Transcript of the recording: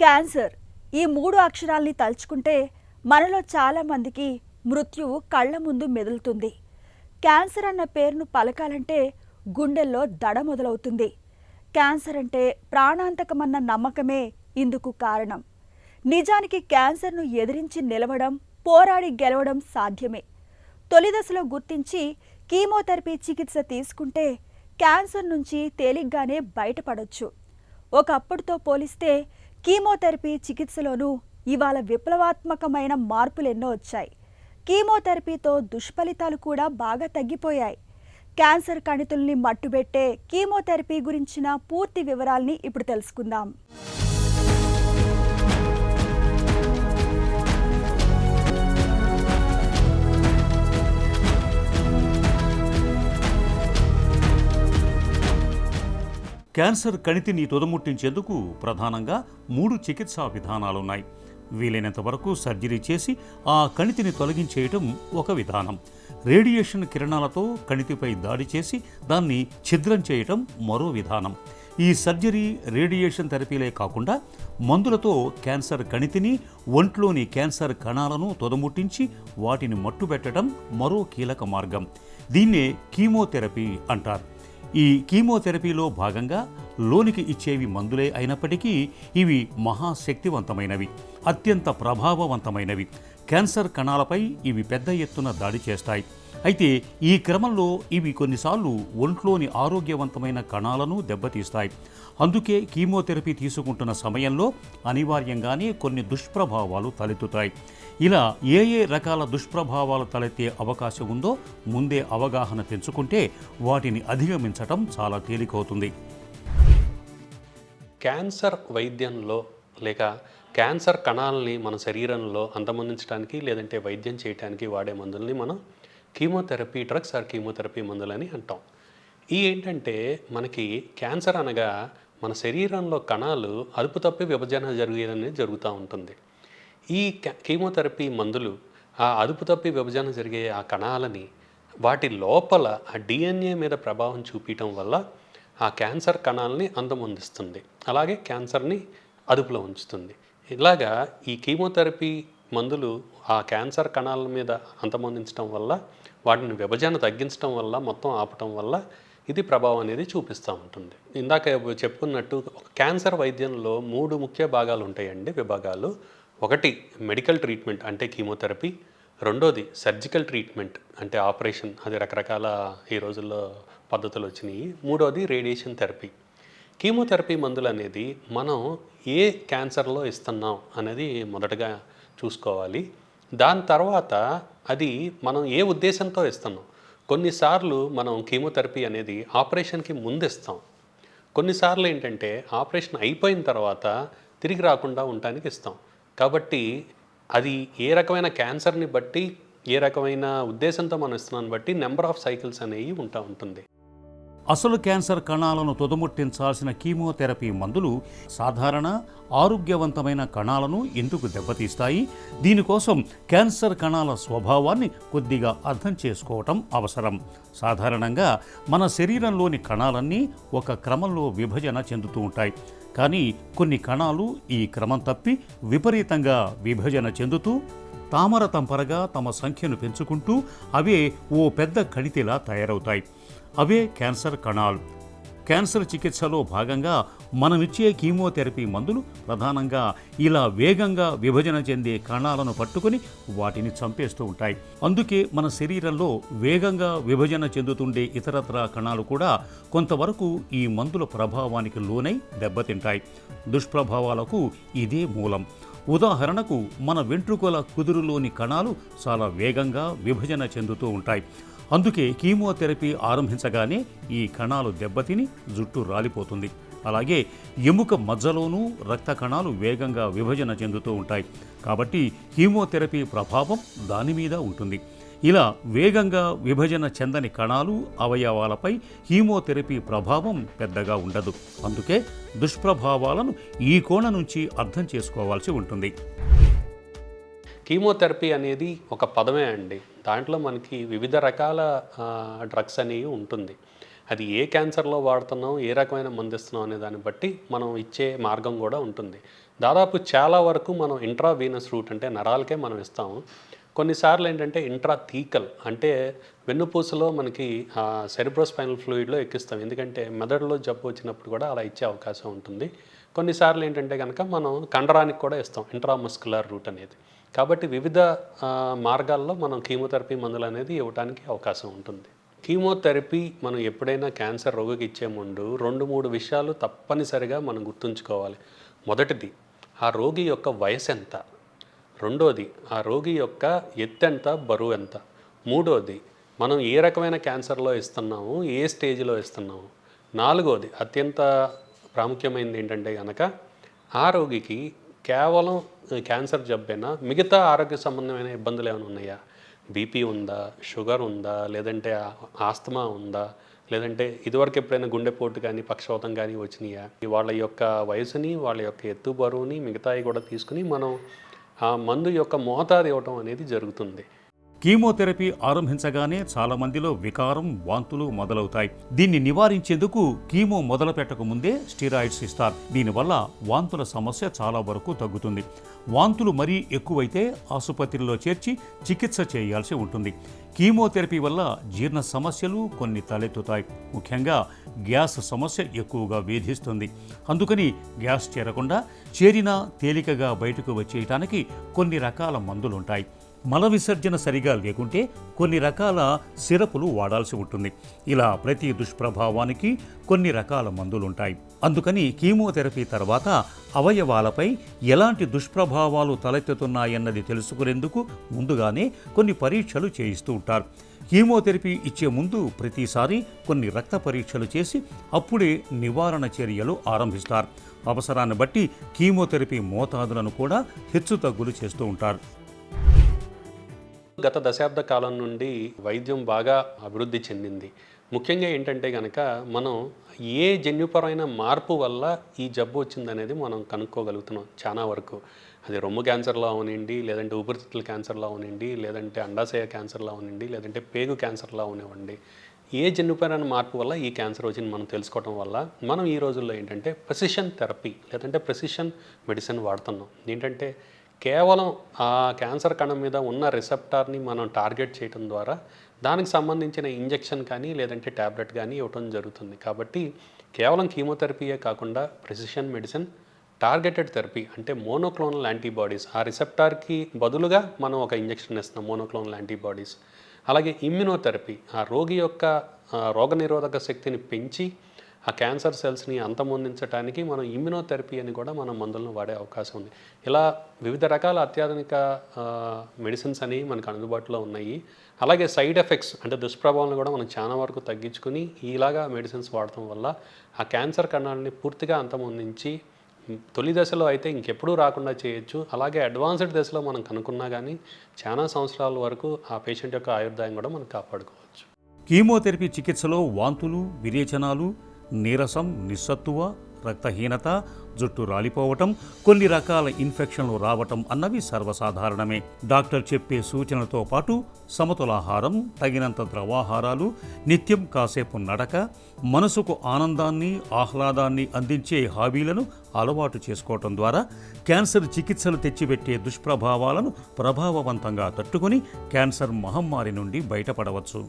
Cancer ఈ మూడు అక్షరాల్ని తలుచుకుంటే మనలో చాలామందికి మృత్యువు కళ్ళ ముందు మెదులుతుంది. క్యాన్సర్ అన్న పేరును పలకాలంటే గుండెల్లో దడ మొదలవుతుంది. క్యాన్సర్ అంటే ప్రాణాంతకమన్న నమ్మకమే ఇందుకు కారణం. నిజానికి క్యాన్సర్ను ఎదిరించి నిలవడం, పోరాడి గెలవడం సాధ్యమే. తొలి దశలో గుర్తించి కీమోథెరపీ చికిత్స తీసుకుంటే క్యాన్సర్ నుంచి తేలిగ్గానే బయటపడొచ్చు. ఒకప్పుడుతో పోలిస్తే కీమోథెరపీ చికిత్సలోనూ ఇవాళ విప్లవాత్మకమైన మార్పులెన్నో వచ్చాయి. కీమోథెరపీతో దుష్ఫలితాలు కూడా బాగా తగ్గిపోయాయి. క్యాన్సర్ కణితుల్ని మట్టుబెట్టే కీమోథెరపీ గురించిన పూర్తి వివరాల్ని ఇప్పుడు తెలుసుకుందాం. క్యాన్సర్ కణితిని తుదముట్టించేందుకు ప్రధానంగా 3 చికిత్సా విధానాలున్నాయి. వీలైనంత వరకు సర్జరీ చేసి ఆ కణితిని తొలగించేయటం ఒక విధానం. రేడియేషన్ కిరణాలతో కణితిపై దాడి చేసి దాన్ని ఛిద్రం చేయటం మరో విధానం. ఈ సర్జరీ, రేడియేషన్ థెరపీలే కాకుండా మందులతో క్యాన్సర్ కణితిని, ఒంట్లోని క్యాన్సర్ కణాలను తుదముట్టించి వాటిని మట్టుబెట్టడం మరో కీలక మార్గం. దీన్నే కీమోథెరపీ అంటారు. ఈ కీమోథెరపీలో భాగంగా లోనికి ఇచ్చేవి మందులే అయినప్పటికీ ఇవి మహాశక్తివంతమైనవి, అత్యంత ప్రభావవంతమైనవి. క్యాన్సర్ కణాలపై ఇవి పెద్ద ఎత్తున దాడి చేస్తాయి. అయితే ఈ క్రమంలో ఇవి కొన్నిసార్లు ఒంట్లోని ఆరోగ్యవంతమైన కణాలను దెబ్బతీస్తాయి. అందుకే కీమోథెరపీ తీసుకుంటున్న సమయంలో అనివార్యంగానే కొన్ని దుష్ప్రభావాలు తలెత్తుతాయి. ఇలా ఏ రకాల దుష్ప్రభావాలు తలెత్తే అవకాశం ఉందో ముందే అవగాహన తెంచుకుంటే వాటిని అధిగమించటం చాలా తేలికవుతుంది. క్యాన్సర్ వైద్యంలో లేక క్యాన్సర్ కణాలని మన శరీరంలో అంతమొందించడానికి లేదంటే వైద్యం చేయడానికి వాడే మందుల్ని మనం కీమోథెరపీ డ్రగ్స్ ఆర్ కీమోథెరపీ మందులని అంటాం. ఈ ఏంటంటే మనకి క్యాన్సర్ అనగా మన శరీరంలో కణాలు అదుపు తప్పి విభజన జరిగేదనేది జరుగుతూ ఉంటుంది. ఈ కీమోథెరపీ మందులు ఆ అదుపు తప్పి విభజన జరిగే ఆ కణాలని వాటి లోపల ఆ డిఎన్ఏ మీద ప్రభావం చూపించడం వల్ల ఆ క్యాన్సర్ కణాలని అంతమొందిస్తుంది, అలాగే క్యాన్సర్ని అదుపులో ఉంచుతుంది. ఇలాగా ఈ కీమోథెరపీ మందులు ఆ క్యాన్సర్ కణాల మీద అంతమొందించడం వల్ల, వాటిని విభజన తగ్గించడం వల్ల, మొత్తం ఆపటం వల్ల ఇది ప్రభావం అనేది చూపిస్తూ ఉంటుంది. ఇందాక చెప్పుకున్నట్టు క్యాన్సర్ వైద్యంలో 3 ముఖ్య భాగాలు ఉంటాయండి, విభాగాలు. ఒకటి మెడికల్ ట్రీట్మెంట్ అంటే కీమోథెరపీ, రెండోది సర్జికల్ ట్రీట్మెంట్ అంటే ఆపరేషన్, అది రకరకాల ఈ రోజుల్లో పద్ధతులు వచ్చినాయి, మూడోది రేడియేషన్ థెరపీ. కీమోథెరపీ మందులు అనేది మనం ఏ క్యాన్సర్లో ఇస్తున్నాం అనేది మొదటగా చూసుకోవాలి. దాని తర్వాత అది మనం ఏ ఉద్దేశంతో ఇస్తున్నాం. కొన్నిసార్లు మనం కీమోథెరపీ అనేది ఆపరేషన్కి ముందు ఇస్తాం, కొన్నిసార్లు ఏంటంటే ఆపరేషన్ అయిపోయిన తర్వాత తిరిగి రాకుండా ఉండటానికి ఇస్తాం. కాబట్టి అది ఏ రకమైన క్యాన్సర్ని బట్టి, ఏ రకమైన ఉద్దేశంతో మనం ఇస్తున్నాన్ని బట్టి నెంబర్ ఆఫ్ సైకిల్స్ అనేవి ఉంటుంది. అసలు క్యాన్సర్ కణాలను తుదముట్టించాల్సిన కీమోథెరపీ మందులు సాధారణ ఆరోగ్యవంతమైన కణాలను ఎందుకు దెబ్బతీస్తాయి? దీనికోసం క్యాన్సర్ కణాల స్వభావాన్ని కొద్దిగా అర్థం చేసుకోవటం అవసరం. సాధారణంగా మన శరీరంలోని కణాలన్నీ ఒక క్రమంలో విభజన చెందుతూ ఉంటాయి. కానీ కొన్ని కణాలు ఈ క్రమం తప్పి విపరీతంగా విభజన చెందుతూ తామరతంపరగా తమ సంఖ్యను పెంచుకుంటూ అవే ఓ పెద్ద కణితిలా తయారవుతాయి. అవే క్యాన్సర్ కణాలు. క్యాన్సర్ చికిత్సలో భాగంగా మనమిచ్చే కీమోథెరపీ మందులు ప్రధానంగా ఇలా వేగంగా విభజన చెందే కణాలను పట్టుకొని వాటిని చంపేస్తూ ఉంటాయి. అందుకే మన శరీరంలో వేగంగా విభజన చెందుతుండే ఇతరత్రా కణాలు కూడా కొంతవరకు ఈ మందుల ప్రభావానికి లోనై దెబ్బతింటాయి. దుష్ప్రభావాలకు ఇదే మూలం. ఉదాహరణకు మన వెంట్రుకల కుదురులోని కణాలు చాలా వేగంగా విభజన చెందుతూ ఉంటాయి. అందుకే కీమోథెరపీ ఆరంభించగానే ఈ కణాలు దెబ్బతిని జుట్టు రాలిపోతుంది. అలాగే ఎముక మజ్జలోనూ రక్త కణాలు వేగంగా విభజన చెందుతూ ఉంటాయి. కాబట్టి కీమోథెరపీ ప్రభావం దాని మీద ఉంటుంది. ఇలా వేగంగా విభజన చెందని కణాలు, అవయవాలపై కీమోథెరపీ ప్రభావం పెద్దగా ఉండదు. అందుకే దుష్ప్రభావాలను ఈ కోణం నుంచి అర్థం చేసుకోవాల్సి ఉంటుంది. కీమోథెరపీ అనేది ఒక పదమే అండి. దాంట్లో మనకి వివిధ రకాల డ్రగ్స్ అనేవి ఉంటుంది. అది ఏ క్యాన్సర్లో వాడుతున్నాం, ఏ రకమైన మందు ఇస్తున్నాం అనే దాన్ని బట్టి మనం ఇచ్చే మార్గం కూడా ఉంటుంది. దాదాపు చాలా వరకు మనం ఇంట్రావీనస్ రూట్ అంటే నరాలకే మనం ఇస్తాము. కొన్నిసార్లు ఏంటంటే ఇంట్రాథీకల్ అంటే వెన్నుపూసలో మనకి సెరిబ్రోస్పైనల్ ఫ్లూయిడ్లో ఎక్కిస్తాం. ఎందుకంటే మెదడులో జబ్బు వచ్చినప్పుడు కూడా అలా ఇచ్చే అవకాశం ఉంటుంది. కొన్నిసార్లు ఏంటంటే కనుక మనం కండరానికి కూడా ఇస్తాం, ఇంట్రామస్కులర్ రూట్ అనేది. కాబట్టి వివిధ మార్గాల్లో మనం కీమోథెరపీ మందులు అనేది ఇవ్వడానికి అవకాశం ఉంటుంది. కీమోథెరపీ మనం ఎప్పుడైనా క్యాన్సర్ రోగికి ఇచ్చే ముందు 2-3 విషయాలు తప్పనిసరిగా మనం గుర్తుంచుకోవాలి. మొదటిది, ఆ రోగి యొక్క వయసు ఎంత. రెండోది, ఆ రోగి యొక్క ఎత్తు ఎంత, బరువు ఎంత. మూడోది, మనం ఏ రకమైన క్యాన్సర్లో ఇస్తున్నాము, ఏ స్టేజ్లో ఇస్తున్నాము. నాలుగోది, అత్యంత ప్రాముఖ్యమైనది ఏంటంటే కనుక ఆ రోగికి కేవలం క్యాన్సర్ జబ్బైనా మిగతా ఆరోగ్య సంబంధమైన ఇబ్బందులు ఏమైనా ఉన్నాయా. బీపీ ఉందా, షుగర్ ఉందా, లేదంటే ఆస్తమా ఉందా, లేదంటే ఇదివరకు ఎప్పుడైనా గుండెపోటు కానీ పక్షవాతం కానీ వచ్చినాయా. వాళ్ళ యొక్క వయసుని, వాళ్ళ యొక్క ఎత్తు బరువుని మిగతాయి కూడా తీసుకుని మనం ఆ మందు యొక్క మోతాదు ఇవ్వటం అనేది జరుగుతుంది. కీమోథెరపీ ఆరంభించగానే చాలా మందిలో వికారం, వాంతులు మొదలవుతాయి. దీన్ని నివారించేందుకు కీమో మొదలు పెట్టక ముందే స్టెరాయిడ్స్ ఇస్తారు. దీనివల్ల వాంతుల సమస్య చాలా వరకు తగ్గుతుంది. వాంతులు మరీ ఎక్కువైతే ఆసుపత్రిలో చేర్చి చికిత్స చేయాల్సి ఉంటుంది. కీమోథెరపీ వల్ల జీర్ణ సమస్యలు కొన్ని తలెత్తుతాయి. ముఖ్యంగా గ్యాస్ సమస్య ఎక్కువగా వేధిస్తుంది. అందుకని గ్యాస్ చేరకుండా, చేరినా తేలికగా బయటకు వచ్చేయటానికి కొన్ని రకాల మందులుంటాయి. మల విసర్జన సరిగా లేకుంటే కొన్ని రకాల సిరపులు వాడాల్సి ఉంటుంది. ఇలా ప్రతి దుష్ప్రభావానికి కొన్ని రకాల మందులుంటాయి. అందుకని కీమోథెరపీ తర్వాత అవయవాలపై ఎలాంటి దుష్ప్రభావాలు తలెత్తుతున్నాయన్నది తెలుసుకునేందుకు ముందుగానే కొన్ని పరీక్షలు చేయిస్తూ ఉంటారు. కీమోథెరపీ ఇచ్చే ముందు ప్రతిసారి కొన్ని రక్త పరీక్షలు చేసి అప్పుడే నివారణ చర్యలు ఆరంభిస్తారు. అవసరాన్ని బట్టి కీమోథెరపీ మోతాదులను కూడా హెచ్చుతగ్గులు చేస్తూ ఉంటారు. గత దశాబ్ద కాలం నుండి వైద్యం బాగా అభివృద్ధి చెందింది. ముఖ్యంగా ఏంటంటే కనుక మనం ఏ జన్యుపరమైన మార్పు వల్ల ఈ జబ్బు వచ్చిందనేది మనం కనుక్కోగలుగుతున్నాం చాలా వరకు. అది రొమ్ము క్యాన్సర్లో అవనండి, లేదంటే ఊపిరితిత్తుల క్యాన్సర్లో అవనండి, లేదంటే అండాశయ క్యాన్సర్లో అవనండి, లేదంటే పేగు క్యాన్సర్లో అవనివ్వండి. ఏ జన్యుపరమైన మార్పు వల్ల ఈ క్యాన్సర్ వచ్చింది మనం తెలుసుకోవడం వల్ల మనం ఈ రోజుల్లో ఏంటంటే ప్రెసిషన్ థెరపీ లేదంటే ప్రెసిషన్ మెడిసిన్ వాడుతున్నాం. ఏంటంటే కేవలం ఆ క్యాన్సర్ కణం మీద ఉన్న రిసెప్టార్ని మనం టార్గెట్ చేయడం ద్వారా దానికి సంబంధించిన ఇంజెక్షన్ కానీ లేదంటే ట్యాబ్లెట్ కానీ ఇవ్వటం జరుగుతుంది. కాబట్టి కేవలం కీమోథెరపీయే కాకుండా ప్రెసిషన్ మెడిసిన్, టార్గెటెడ్ థెరపీ అంటే మోనోక్లోనల్ యాంటీబాడీస్, ఆ రిసెప్టార్కి బదులుగా మనం ఒక ఇంజెక్షన్ ఇస్తున్నాం, మోనోక్లోనల్ యాంటీబాడీస్. అలాగే ఇమ్యునోథెరపీ, ఆ రోగి యొక్క రోగనిరోధక శక్తిని పెంచి ఆ క్యాన్సర్ సెల్స్ని అంతమొందించడానికి మనం ఇమ్యునోథెరపీ అని కూడా మనం మందులను వాడే అవకాశం ఉంది. ఇలా వివిధ రకాల అత్యాధునిక మెడిసిన్స్ అనేవి మనకు అందుబాటులో ఉన్నాయి. అలాగే సైడ్ ఎఫెక్ట్స్ అంటే దుష్ప్రభావాలను కూడా మనం చాలా వరకు తగ్గించుకుని ఇలాగా మెడిసిన్స్ వాడటం వల్ల ఆ క్యాన్సర్ కణాలని పూర్తిగా అంతమొందించి తొలి దశలో అయితే ఇంకెప్పుడూ రాకుండా చేయొచ్చు. అలాగే అడ్వాన్స్డ్ దశలో మనం కనుక్కున్నా కానీ చాలా సంవత్సరాల వరకు ఆ పేషెంట్ యొక్క ఆయుర్దాయం కూడా మనం కాపాడుకోవచ్చు. కీమోథెరపీ చికిత్సలో వాంతులు, విరేచనాలు, నీరసం, నిస్సత్తువ, రక్తహీనత, జుట్టు రాలిపోవటం, కొన్ని రకాల ఇన్ఫెక్షన్లు రావటం అన్నవి సర్వసాధారణమే. డాక్టర్ చెప్పే సూచనలతో పాటు సమతులాహారం, తగినంత ద్రవాహారాలు, నిత్యం కాసేపు నడక, మనసుకు ఆనందాన్ని, ఆహ్లాదాన్ని అందించే హాబీలను అలవాటు చేసుకోవటం ద్వారా క్యాన్సర్ చికిత్సలు తెచ్చిపెట్టే దుష్ప్రభావాలను ప్రభావవంతంగా తట్టుకొని క్యాన్సర్ మహమ్మారి నుండి బయటపడవచ్చు.